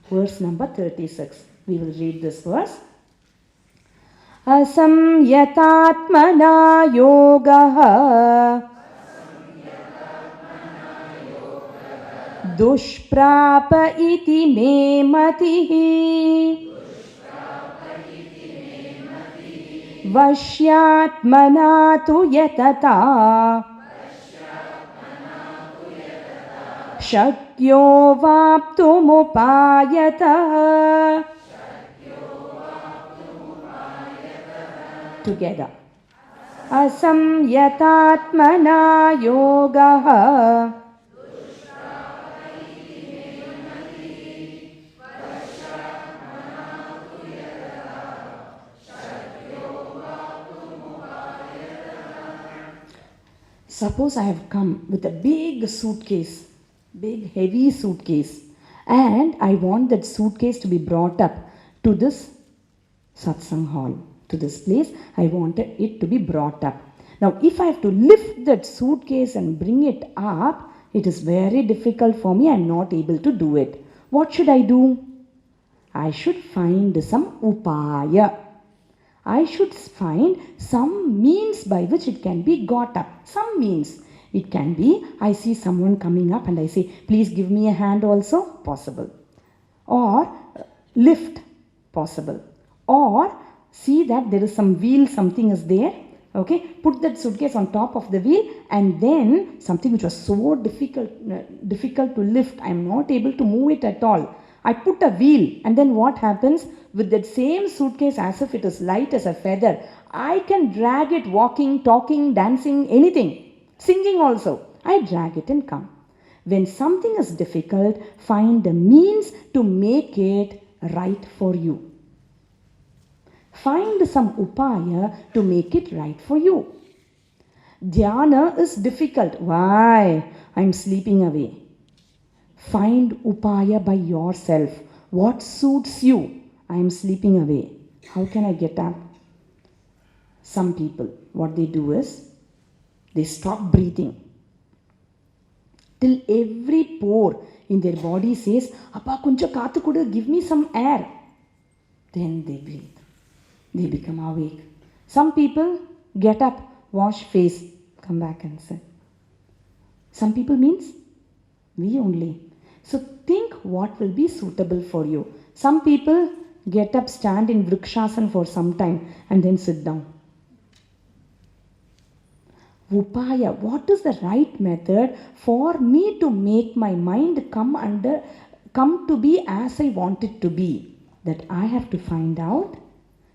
verse number 36. We will read this verse. Asamyatatmana yogaha dushprapa iti me matihi vashyatmana tu yatata shakyo vaptumupayatah. Together. Asamyatatmana yogaha Suppose I have come with a big suitcase, big heavy suitcase, and I want that suitcase to be brought up to this satsang hall, to this place. I wanted it to be brought up. Now, if I have to lift that suitcase and bring it up, it is very difficult for me. I am not able to do it. What should I do? I should find some upaya. I should find some means by which it can be got up. Some means. It can be, I see someone coming up and I say, please give me a hand also. Possible. Or lift. Possible. Or see that there is some wheel, something is there. Okay, put that suitcase on top of the wheel, and then something which was so difficult to lift, I am not able to move it at all. I put a wheel, and then what happens? With that same suitcase, as if it is light as a feather, I can drag it walking, talking, dancing, anything. Singing also. I drag it and come. When something is difficult, find a means to make it right for you. Find some upaya to make it right for you. Dhyana is difficult. Why? I am sleeping away. Find upaya by yourself. What suits you? I am sleeping away. How can I get up? Some people, what they do is, they stop breathing. Till every pore in their body says, Appa kuncha kaathu kudu, give me some air. Then they breathe. They become awake. Some people get up, wash face, come back and sit. Some people means we only. So think what will be suitable for you. Some people get up, stand in vrikshasana for some time and then sit down. Upaya, what is the right method for me to make my mind come to be as I want it to be? That I have to find out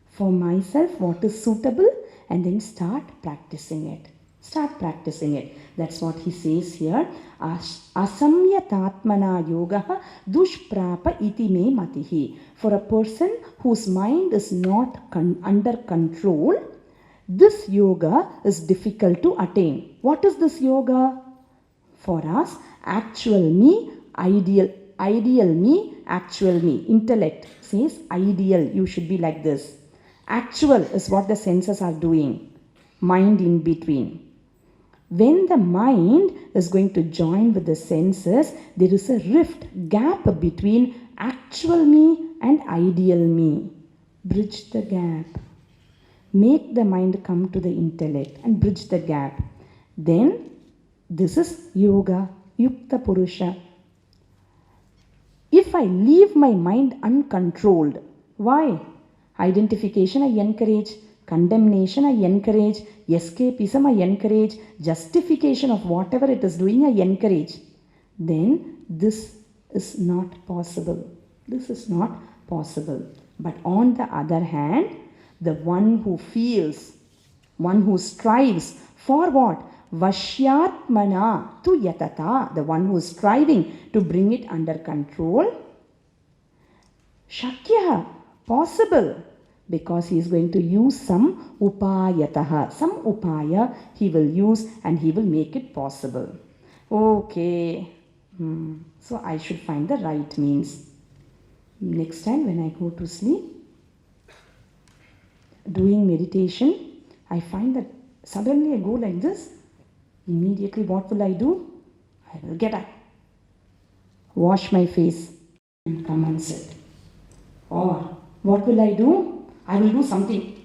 for myself what is suitable and then start practicing it. Start practicing it. That's what he says here. Asamyatatmana yogaha dushprapa iti me matihi. For a person whose mind is not under control, this yoga is difficult to attain. What is this yoga? For us, actual me, ideal me, actual me. Intellect says ideal, you should be like this. Actual is what the senses are doing. Mind in between. When the mind is going to join with the senses, there is a rift, gap between actual me and ideal me. Bridge the gap. Make the mind come to the intellect and bridge the gap. Then, this is yoga, yukta purusha. If I leave my mind uncontrolled, why? Identification I encourage, condemnation I encourage, escapism I encourage, justification of whatever it is doing I encourage. Then this is not possible. This is not possible. But on the other hand, the one who feels, one who strives for what? Vashyatmana tu yatata, the one who is striving to bring it under control. Shakya, possible, because he is going to use some upayataha. Some upaya he will use and he will make it possible. Okay. So I should find the right means. Next time when I go to sleep, doing meditation, I find that suddenly I go like this. Immediately what will I do? I will get up, wash my face, and come and sit. Or what will I do? I will do something.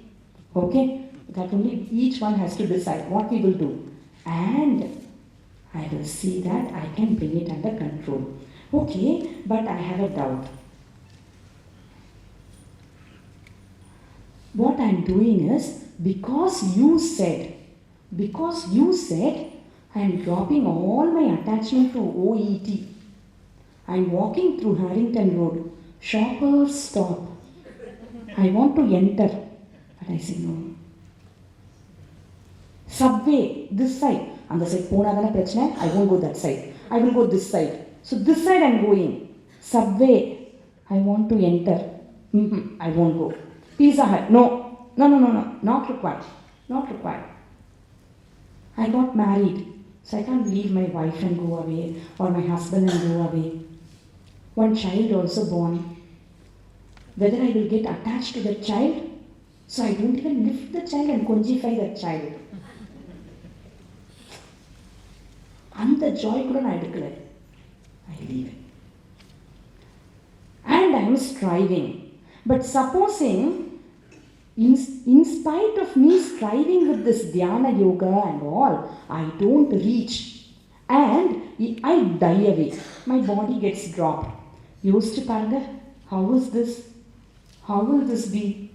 Okay? That only each one has to decide what we will do. And I will see that I can bring it under control. Okay, but I have a doubt. What I am doing is, because you said, I am dropping all my attachment to OET. I am walking through Harrington Road. Shoppers stop. I want to enter. But I say no. Subway, this side. On the side, I won't go that side. I will go this side. So this side I am going. Subway, I want to enter. I won't go. Pizza Hut, no, not required. Not required. I got married. So I can't leave my wife and go away, or my husband and go away. One child also born. Whether I will get attached to that child, so I don't even lift the child and conjify that child. And the joy couldn't I declare. I leave it. And I am striving. But supposing, in spite of me striving with this dhyana yoga and all, I don't reach. And I die away. My body gets dropped. Used to paranga, how is this? How will this be?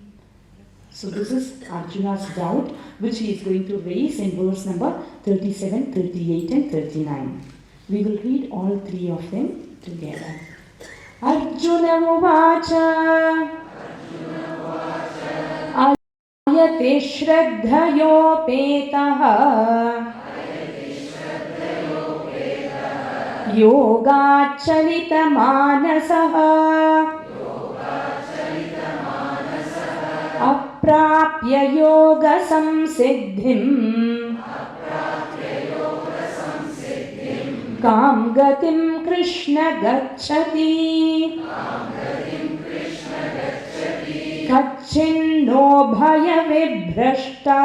So this is Arjuna's doubt, which he is going to raise in verse number 37, 38 and 39. We will read all three of them together. Arjuna Uvacha Ayate Shraddhayopetaha Yogachalita Manasaha Aprapya Yoga Samsiddhim Kam Gatim Krishna Gacchati Kachinno Bhaya Vibhrashta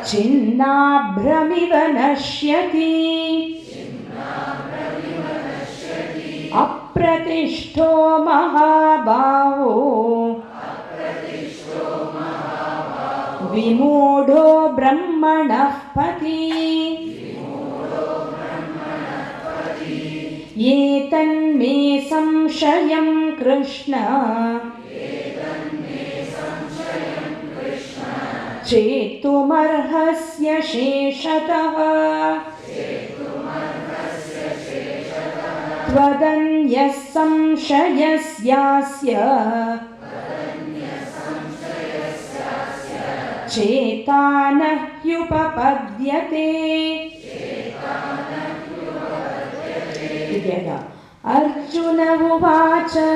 Chinnabhramiva Nashyati Apratishto Mahabhaho Vimodho Brahmanah Pati Yetanme Samshayam Krishna Chetumarhasya Sheshatah Tvadanyas Samshayasyasya Chetana Yupapadyate. Together. Arjuna Uvacha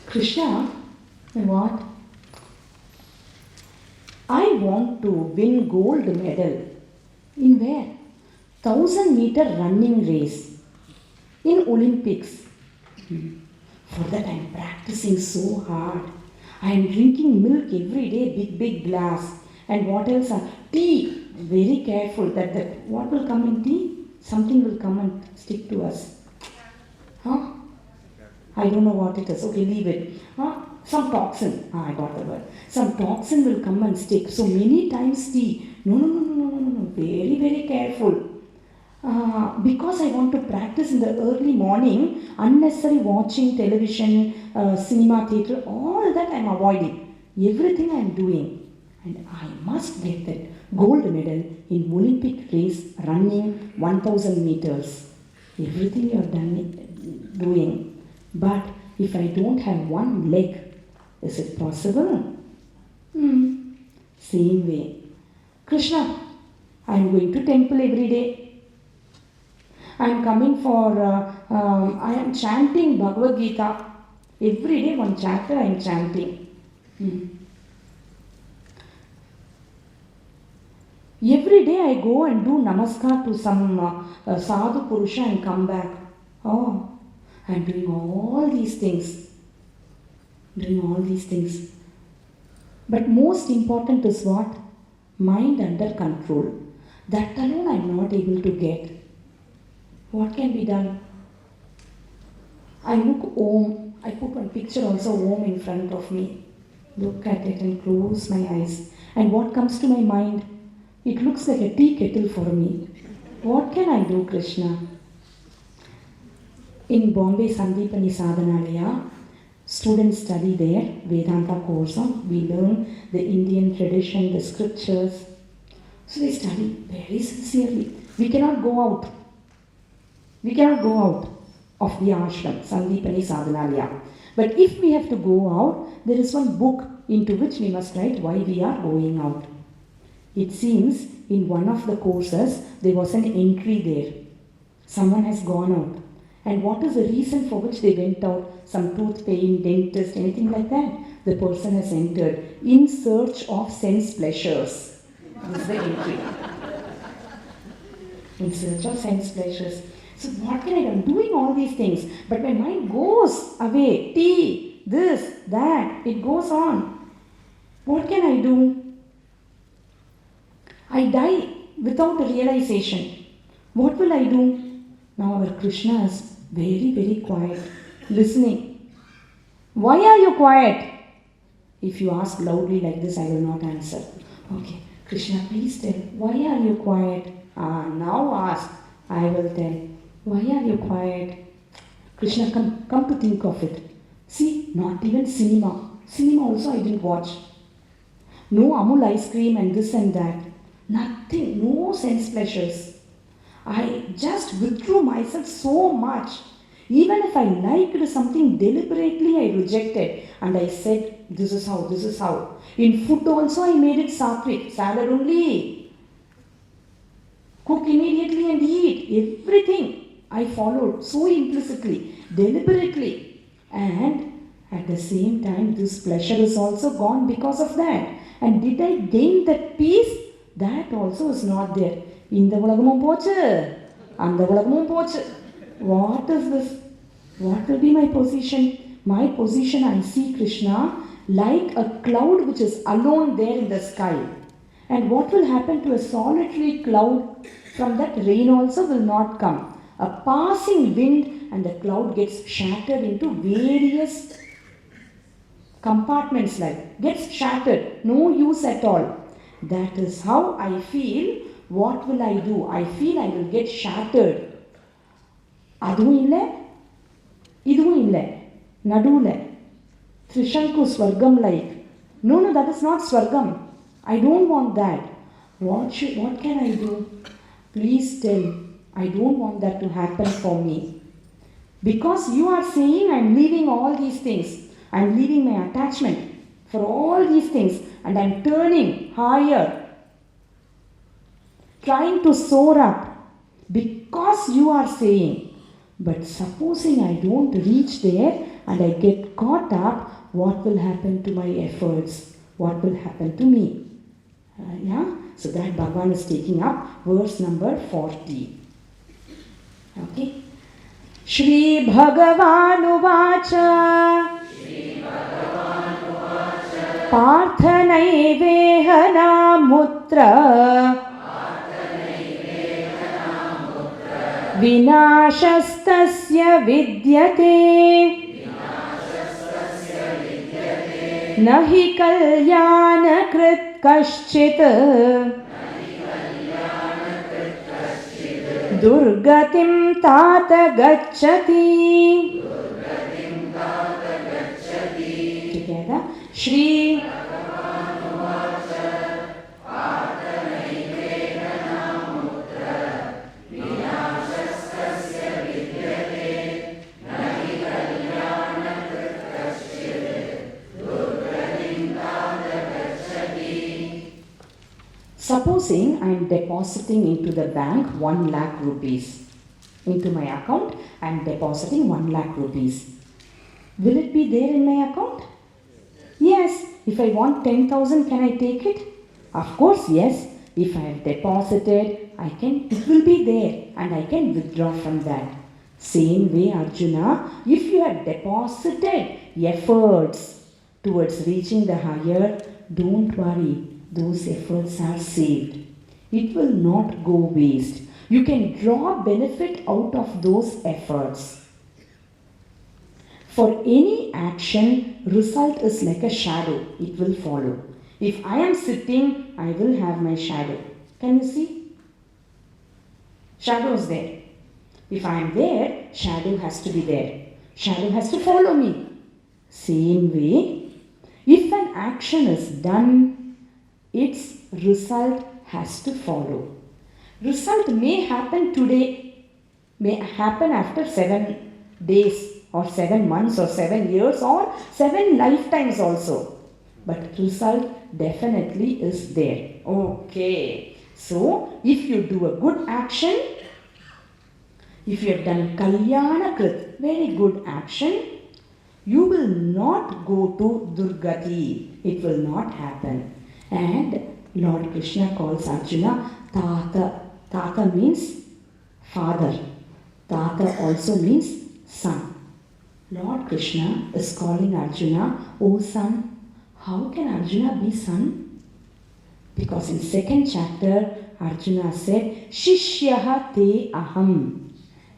Krishna, what? I want to win gold medal. In where? 1,000-meter running race. In Olympics. For that I am practicing so hard. I am drinking milk every day, big glass. And what else? Tea. Very careful that what will come in tea? Something will come and stick to us. Huh? I don't know what it is. Okay, leave it. Some toxin. I got the word. Some toxin will come and stick. So many times tea. No. Very careful. Because I want to practice in the early morning, unnecessary watching television, cinema, theatre, all that I am avoiding. Everything I am doing. And I must get that gold medal in Olympic race running 1000 meters. Everything you are doing. But if I don't have one leg, is it possible? Same way. Krishna, I am going to temple every day. I am coming for, I am chanting Bhagavad Gita. Every day one chapter I am chanting. Every day I go and do namaskar to some sadhu purusha and come back. Oh, I am doing all these things. But most important is what? Mind under control. That alone I am not able to get. What can be done? I look Om. I put one picture also Om in front of me. Look at it and close my eyes. And what comes to my mind? It looks like a tea kettle for me. What can I do, Krishna? In Bombay Sandipani Sadhanalaya, students study there, Vedanta course. We learn the Indian tradition, the scriptures. So they study very sincerely. We cannot go out. Of the ashram, Sandipani Sadhanalaya. But if we have to go out, there is one book into which we must write why we are going out. It seems in one of the courses, there was an entry there. Someone has gone out. And what is the reason for which they went out? Some tooth pain, dentist, anything like that? The person has entered in search of sense pleasures. This is the entry. In search of sense pleasures. So what can I do? I'm doing all these things. But my mind goes away. Tea, this, that. It goes on. What can I do? I die without a realization. What will I do? Now our Krishna is very, very quiet, listening. Why are you quiet? If you ask loudly like this, I will not answer. Okay, Krishna, please tell. Why are you quiet? Now ask. I will tell. Why are you quiet? Krishna, come to think of it. See, not even cinema. Cinema also I didn't watch. No Amul ice cream and this and that. Nothing, no sense pleasures. I just withdrew myself so much. Even if I liked something deliberately, I rejected. And I said, this is how. In food also I made it sattvic, salad only. Cook immediately and eat. Everything I followed so implicitly, deliberately. And at the same time, this pleasure is also gone because of that. And did I gain that peace? That also is not there. Inda ulagam pochu, anda ulagam pochu. What is this? What will be my position? My position, I see Krishna like a cloud which is alone there in the sky. And what will happen to a solitary cloud? From that rain also will not come. A passing wind and the cloud gets shattered into various compartments gets shattered. No use at all. That is how I feel. What will I do? I feel I will get shattered. அதுவும் இல்லை இதுவும் இல்லை நடுவில் Trishanku Swargam like. No, that is not Swargam. I don't want that. What can I do? Please tell. I don't want that to happen for me. Because you are saying I am leaving all these things. I am leaving my attachment for all these things. And I am turning higher. Trying to soar up. Because you are saying. But supposing I don't reach there and I get caught up, what will happen to my efforts? What will happen to me? So that Bhagavan is taking up verse number 40. Okay. Shri Bhagavanu Vacha Parthanaiveha Mutra Vinashastasya vidyate Nahi kalyana krit kaschit Durgatim tata gacchati. Together. Shri Supposing I am depositing into the bank 1 lakh rupees. Into my account, I am depositing 1 lakh rupees. Will it be there in my account? Yes. If I want 10,000, can I take it? Of course, yes. If I have deposited, it will be there and I can withdraw from that. Same way, Arjuna, if you have deposited efforts towards reaching the higher, don't worry, those efforts are saved. It will not go waste. You can draw benefit out of those efforts. For any action, result is like a shadow. It will follow. If I am sitting, I will have my shadow. Can you see? Shadow is there. If I am there, shadow has to be there. Shadow has to follow me. Same way, if an action is done, its result has to follow. Result may happen today, may happen after 7 days or 7 months or 7 years or 7 lifetimes also. But result definitely is there. Okay. So, if you do a good action, if you have done Kalyana Krit, very good action, you will not go to Durgati. It will not happen. And Lord Krishna calls Arjuna Tata. Tata means father. Tata also means son. Lord Krishna is calling Arjuna, O son. How can Arjuna be son? Because in 2nd chapter, Arjuna said, Shishyaha te aham.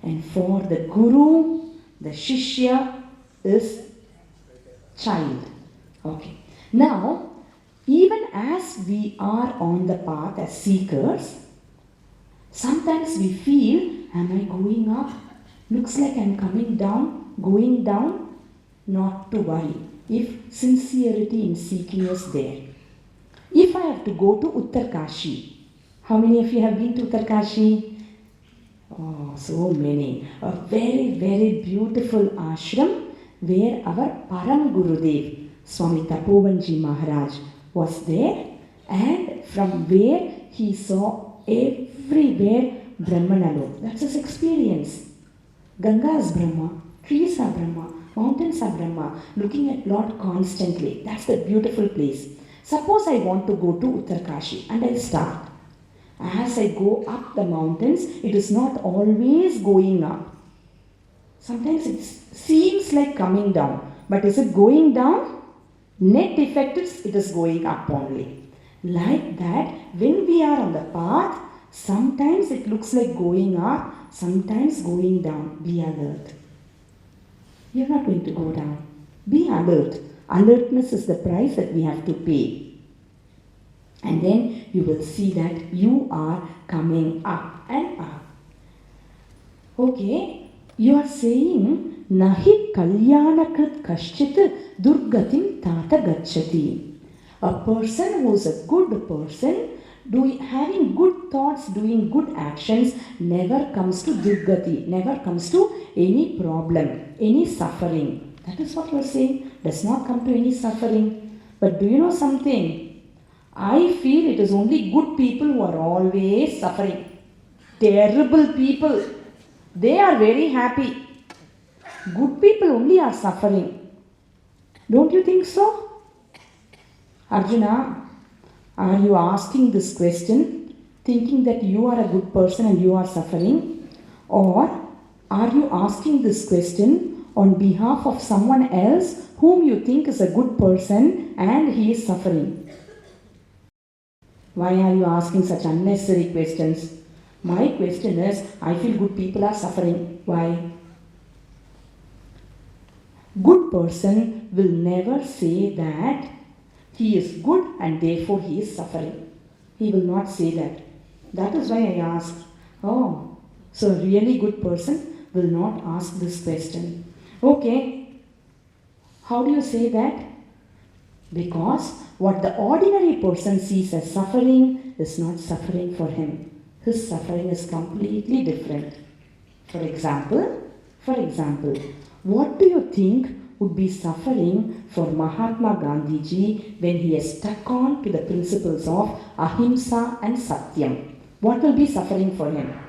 And for the Guru, the Shishya is child. Okay. Now, even as we are on the path as seekers, sometimes we feel, am I going up? Looks like I'm coming down, going down. Not to worry, if sincerity in seeking is there. If I have to go to Uttarkashi, how many of you have been to Uttarkashi? Oh, so many. A very, very beautiful ashram where our Param Gurudev, Swami Tapovanji Maharaj, was there, and from where he saw everywhere Brahmanalo. That's his experience. Ganga is Brahma, trees are Brahma, mountains are Brahma, looking at Lord constantly. That's the beautiful place. Suppose I want to go to Uttarkashi and I start. As I go up the mountains, it is not always going up. Sometimes it seems like coming down. But is it going down? Net effect is it is going up only. Like that, when we are on the path, sometimes it looks like going up, sometimes going down. Be alert. You are not going to go down. Be alert. Alertness is the price that we have to pay. And then you will see that you are coming up and up. Okay, you are saying, Nahi Kalyanakrit Kashchit Durgatim Tata Gacchati. A person who is a good person, having good thoughts, doing good actions, never comes to Durgati, never comes to any problem, any suffering. That is what you are saying. Does not come to any suffering. But do you know something? I feel it is only good people who are always suffering. Terrible people, they are very happy. Good people only are suffering. Don't you think so? Arjuna, are you asking this question thinking that you are a good person and you are suffering? Or are you asking this question on behalf of someone else whom you think is a good person and he is suffering? Why are you asking such unnecessary questions? My question is, I feel good people are suffering. Why? Good person will never say that he is good and therefore he is suffering. He will not say that. That is why I asked. Oh, so a really good person will not ask this question. Okay, how do you say that? Because what the ordinary person sees as suffering is not suffering for him. His suffering is completely different. For example, what do you think would be suffering for Mahatma Gandhiji when he has stuck on to the principles of ahimsa and satyam? What will be suffering for him?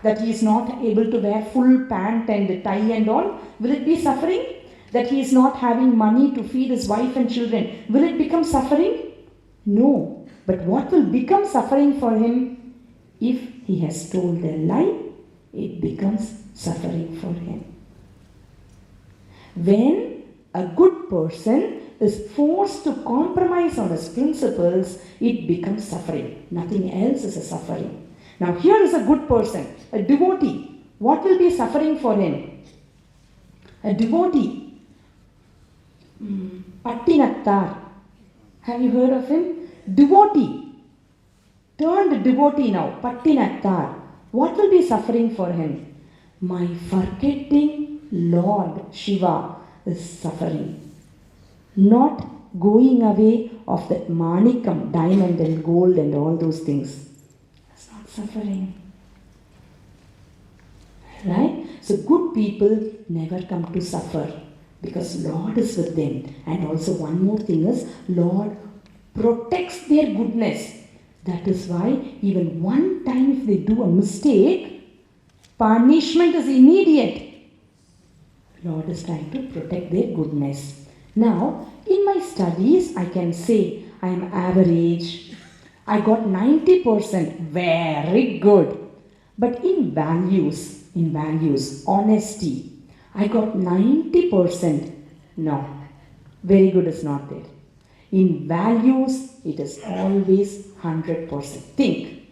That he is not able to wear full pant and tie and all? Will it be suffering? That he is not having money to feed his wife and children? Will it become suffering? No. But what will become suffering for him? If he has told a lie, it becomes suffering for him. When a good person is forced to compromise on his principles, it becomes suffering. Nothing else is a suffering. Now here is a good person, a devotee. What will be suffering for him? A devotee. Pattinattar. Have you heard of him? Devotee. Turned devotee now. Pattinattar. What will be suffering for him? My forgetting Lord Shiva is suffering. Not going away of that manikam, diamond and gold and all those things. It's not suffering. Right? So good people never come to suffer because Lord is with them. And also one more thing is, Lord protects their goodness. That is why even one time if they do a mistake, punishment is immediate. Lord is trying to protect their goodness. Now, in my studies, I can say I am average. I got 90%, very good. But in values, honesty, I got 90%. No, very good is not there. In values, it is always 100%. Think,